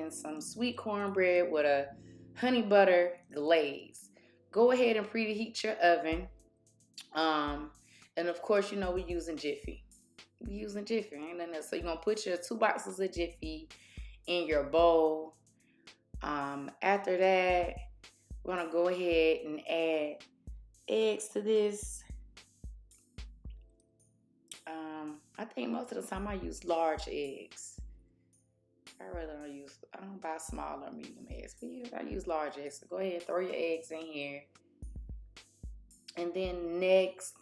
making some sweet cornbread with a honey butter glaze. Go ahead and preheat your oven. Um, and of course, you know we're using Jiffy. We're using Jiffy, ain't nothing else. So you're gonna put your 2 boxes of Jiffy in your bowl. After that, we're gonna go ahead and add eggs to this. I think most of the time I use large eggs. I don't buy small or medium eggs, but I use large eggs. So go ahead and throw your eggs in here. And then next,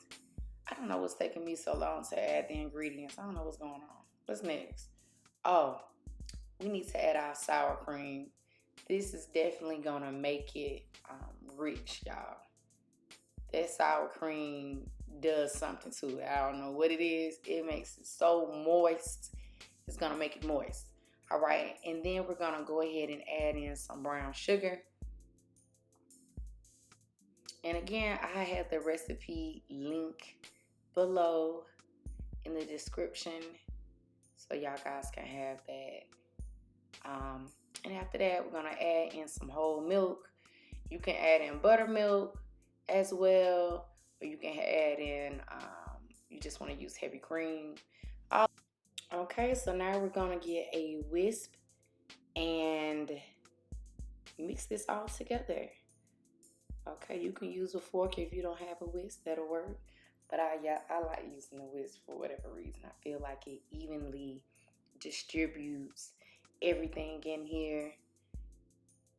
I don't know what's taking me so long to add the ingredients. I don't know what's going on. What's next? Oh, we need to add our sour cream. This is definitely gonna make it rich, y'all. That sour cream does something to it. I don't know what it is. It makes it so moist. It's gonna make it moist. All right, and then we're gonna go ahead and add in some brown sugar. And again, I have the recipe link below in the description, so y'all guys can have that. And after that, we're gonna add in some whole milk. You can add in buttermilk as well, or you can add in, you just want to use heavy cream. Okay, so now we're gonna get a whisk and mix this all together. Okay, you can use a fork if you don't have a whisk, that'll work. But I like using the whisk for whatever reason. I feel like it evenly distributes everything in here.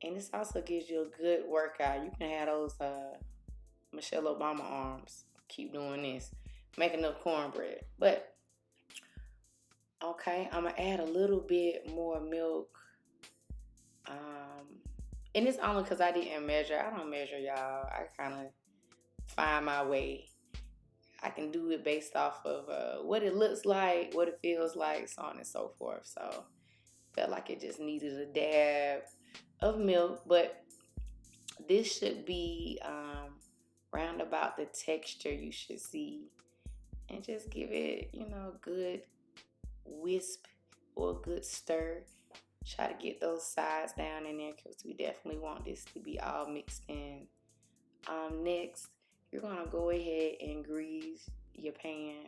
And this also gives you a good workout. You can have those Michelle Obama arms. Keep doing this. Make enough cornbread. But, okay, I'm going to add a little bit more milk. And it's only because I didn't measure. I don't measure, y'all. I kind of find my way. I can do it based off of what it looks like, what it feels like, so on and so forth. So, felt like it just needed a dab of milk. But this should be round about the texture you should see. And just give it, a good wisp or a good stir. Try to get those sides down in there because we definitely want this to be all mixed in. Next, you're going to go ahead and grease your pan.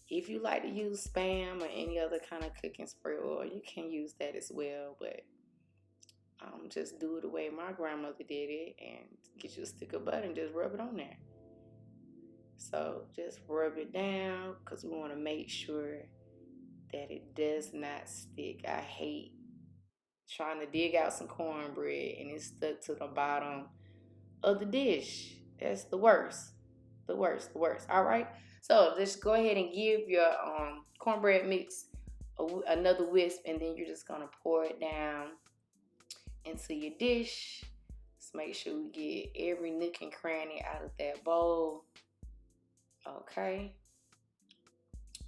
If you like to use Spam or any other kind of cooking spray oil, you can use that as well. But just do it the way my grandmother did it and get you a stick of butter and just rub it on there. So just rub it down because we want to make sure that it does not stick. I hate trying to dig out some cornbread and it's stuck to the bottom of the dish. That's the worst. The worst. All right. So just go ahead and give your cornbread mix another whisk, and then you're just gonna pour it down into your dish. Let's make sure we get every nook and cranny out of that bowl. Okay.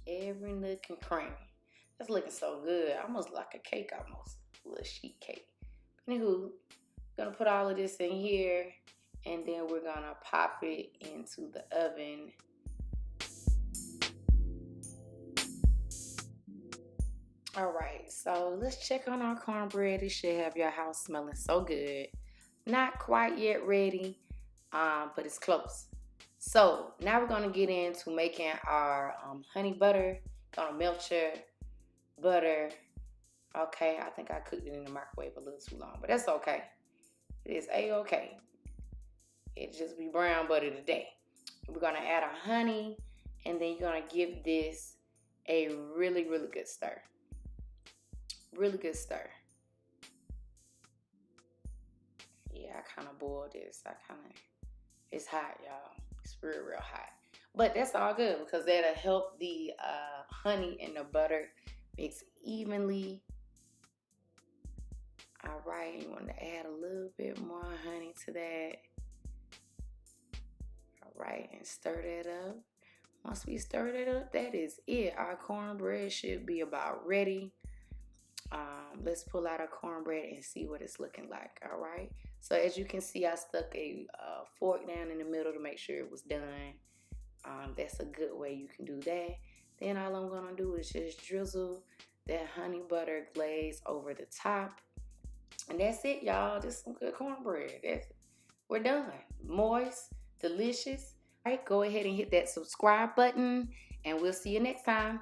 Every nook and cranny. That's looking so good. Almost like a cake, almost. A little sheet cake. Anywho, gonna put all of this in here, and then we're gonna pop it into the oven. All right, so let's check on our cornbread. It should have your house smelling so good. Not quite yet ready, but it's close. So now we're gonna get into making our honey butter. Gonna melt your butter. Okay, I think I cooked it in the microwave a little too long, but that's okay. It is a-okay. It just be brown butter today. We're gonna add our honey, and then you're gonna give this a really, really good stir. Really good stir. Yeah, I kind of boiled this. It's hot, y'all. It's real, real hot. But that's all good because that'll help the honey and the butter mix evenly. All right, you want to add a little bit more honey to that. All right, and stir that up. Once we stir that up, that is it. Our cornbread should be about ready. Let's pull out our cornbread and see what it's looking like. All right. So as you can see, I stuck a fork down in the middle to make sure it was done. That's a good way you can do that. Then all I'm gonna do is just drizzle that honey butter glaze over the top. And that's it, y'all. This is some good cornbread. We're done. Moist, delicious. All right, go ahead and hit that subscribe button, and we'll see you next time.